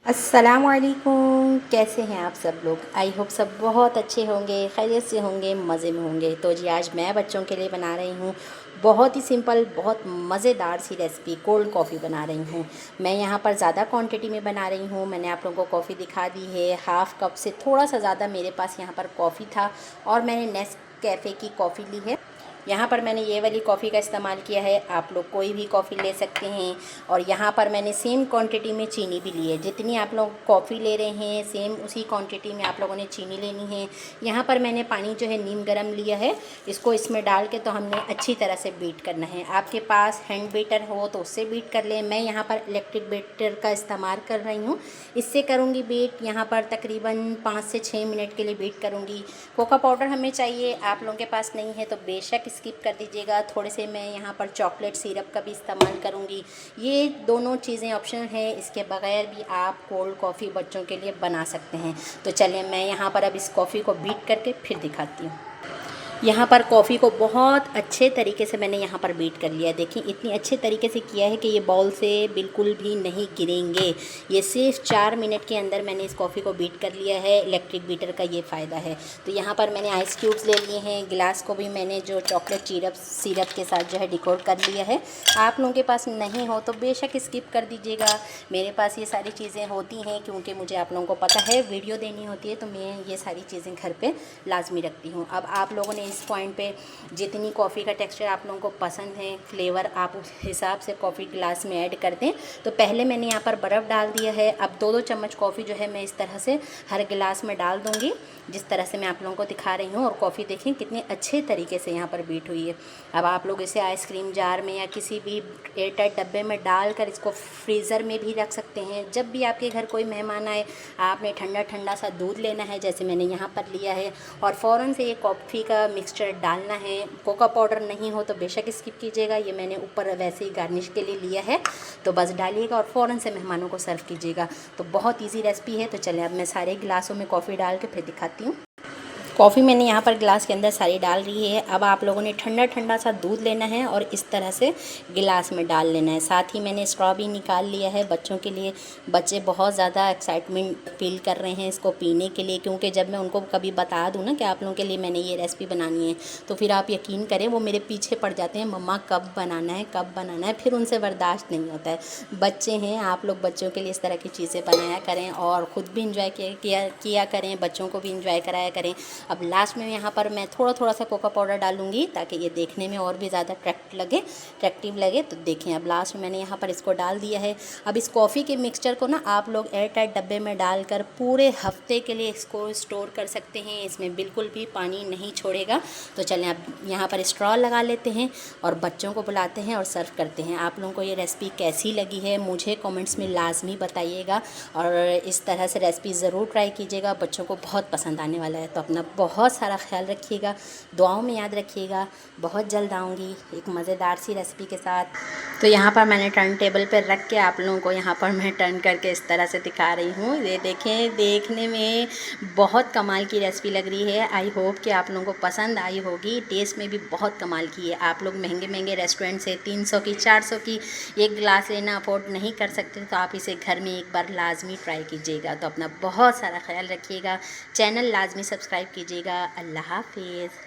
अस्सलामुअलैकुम, कैसे हैं आप सब लोग। आई होप सब बहुत अच्छे होंगे, खैरियत से होंगे, मज़े में होंगे। तो जी आज मैं बच्चों के लिए बना रही हूँ बहुत ही सिंपल, बहुत मज़ेदार सी रेसिपी, कोल्ड कॉफ़ी बना रही हूँ। मैं यहाँ पर ज़्यादा क्वांटिटी में बना रही हूँ। मैंने आप लोगों को कॉफ़ी दिखा दी है। हाफ़ कप से थोड़ा सा ज़्यादा मेरे पास यहाँ पर कॉफ़ी था और मैंने नेस्कैफ़े की कॉफ़ी ली है। यहाँ पर मैंने ये वाली कॉफ़ी का इस्तेमाल किया है, आप लोग कोई भी कॉफ़ी ले सकते हैं। और यहाँ पर मैंने सेम क्वांटिटी में चीनी भी ली है। जितनी आप लोग कॉफ़ी ले रहे हैं सेम उसी क्वांटिटी में आप लोगों ने चीनी लेनी है। यहाँ पर मैंने पानी जो है नीम गर्म लिया है, इसको इसमें डाल के तो हमने अच्छी तरह से बीट करना है। आपके पास हैंड बीटर हो तो उससे बीट कर लें। मैं यहाँ पर इलेक्ट्रिक बीटर का इस्तेमाल कर रही हूँ, इससे करूँगी बीट। यहाँ पर तकरीबन 5 से 6 मिनट के लिए बीट करूँगी। कोका पाउडर हमें चाहिए, आप लोगों के पास नहीं है तो बेशक स्किप कर दीजिएगा। थोड़े से मैं यहाँ पर चॉकलेट सिरप का भी इस्तेमाल करूँगी। ये दोनों चीज़ें ऑप्शनल है, इसके बगैर भी आप कोल्ड कॉफ़ी बच्चों के लिए बना सकते हैं। तो चलिए मैं यहाँ पर अब इस कॉफ़ी को बीट करके फिर दिखाती हूँ। यहाँ पर कॉफ़ी को बहुत अच्छे तरीके से मैंने यहाँ पर बीट कर लिया है। देखिए इतनी अच्छे तरीके से किया है कि ये बाउल से बिल्कुल भी नहीं गिरेंगे। ये सिर्फ 4 मिनट के अंदर मैंने इस कॉफ़ी को बीट कर लिया है। इलेक्ट्रिक बीटर का ये फ़ायदा है। तो यहाँ पर मैंने आइस क्यूब्स ले लिए हैं। गिलास को भी मैंने जो चॉकलेट सिरप के साथ जो है डेकोर कर लिया है। आप लोगों के पास नहीं हो तो बेशक स्किप कर दीजिएगा। मेरे पास ये सारी चीज़ें होती हैं क्योंकि मुझे आप लोगों को पता है वीडियो देनी होती है, तो मैं ये सारी चीज़ें घर पर लाजमी रखती हूँ। अब आप लोगों ने इस पॉइंट पे जितनी कॉफ़ी का टेक्सचर आप लोगों को पसंद है, फ्लेवर आप उस हिसाब से कॉफ़ी गिलास में ऐड कर दें। तो पहले मैंने यहाँ पर बर्फ़ डाल दिया है। अब 2-2 चम्मच कॉफ़ी जो है मैं इस तरह से हर गिलास में डाल दूँगी, जिस तरह से मैं आप लोगों को दिखा रही हूँ। और कॉफ़ी देखें कितने अच्छे तरीके से यहाँ पर बीट हुई है। अब आप लोग इसे आइसक्रीम जार में या किसी भी एयरटाइट डब्बे में डालकर इसको फ्रीज़र में भी रख सकते हैं। जब भी आपके घर कोई मेहमान आए, आपने ठंडा ठंडा सा दूध लेना है जैसे मैंने यहाँ पर लिया है, और फ़ौरन से ये कॉफ़ी का मिक्सचर डालना है। कोका पाउडर नहीं हो तो बेशक स्किप कीजिएगा। ये मैंने ऊपर वैसे ही गार्निश के लिए लिया है, तो बस डालिएगा और फ़ौरन से मेहमानों को सर्व कीजिएगा। तो बहुत इजी रेसिपी है। तो चलिए अब मैं सारे गिलासों में कॉफ़ी डाल के फिर दिखाती हूँ। कॉफ़ी मैंने यहाँ पर गिलास के अंदर सारी डाल रही है। अब आप लोगों ने ठंडा ठंडा सा दूध लेना है और इस तरह से गिलास में डाल लेना है। साथ ही मैंने स्ट्रॉ भी निकाल लिया है बच्चों के लिए। बच्चे बहुत ज़्यादा एक्साइटमेंट फील कर रहे हैं इसको पीने के लिए, क्योंकि जब मैं उनको कभी बता दूँ ना कि आप लोगों के लिए मैंने ये रेसिपी बनानी है, तो फिर आप यकीन करें वो मेरे पीछे पड़ जाते हैं, मम्मा कब बनाना है, कब बनाना है। फिर उनसे बर्दाश्त नहीं होता है। बच्चे हैं, आप लोग बच्चों के लिए इस तरह की चीज़ें बनाया करें और ख़ुद भी इंजॉय किया करें, बच्चों को भी इंजॉय कराया करें। अब लास्ट में यहाँ पर मैं थोड़ा थोड़ा सा कोका पाउडर डालूंगी ताकि ये देखने में और भी ज़्यादा अट्रैक्टिव लगे। तो देखें अब लास्ट में मैंने यहाँ पर इसको डाल दिया है। अब इस कॉफ़ी के मिक्सचर को ना आप लोग एयर टाइट डब्बे में डालकर पूरे हफ्ते के लिए इसको स्टोर कर सकते हैं। इसमें बिल्कुल भी पानी नहीं छोड़ेगा। तो चलें अब यहाँ पर स्ट्रॉ लगा लेते हैं और बच्चों को बुलाते हैं और सर्व करते हैं। आप लोगों को ये रेसिपी कैसी लगी है मुझे कमेंट्स में लाजमी बताइएगा, और इस तरह से रेसिपी ज़रूर ट्राई कीजिएगा, बच्चों को बहुत पसंद आने वाला है। तो अपना बहुत सारा ख्याल रखिएगा, दुआओं में याद रखिएगा। बहुत जल्द आऊँगी एक मज़ेदार सी रेसिपी के साथ। तो यहाँ पर मैंने टर्न टेबल पर रख के आप लोगों को यहाँ पर मैं टर्न करके इस तरह से दिखा रही हूँ। ये देखें, देखने में बहुत कमाल की रेसिपी लग रही है। आई होप कि आप लोगों को पसंद आई होगी। टेस्ट में भी बहुत कमाल की है। आप लोग महंगे महंगे रेस्टोरेंट से 300 की 400 की एक गिलास लेना अफोर्ड नहीं कर सकते, तो आप इसे घर में एक बार लाजमी ट्राई कीजिएगा। तो अपना बहुत सारा ख्याल रखिएगा, चैनल लाजमी सब्सक्राइब कीजिएगा। अल्लाह हाफिज़।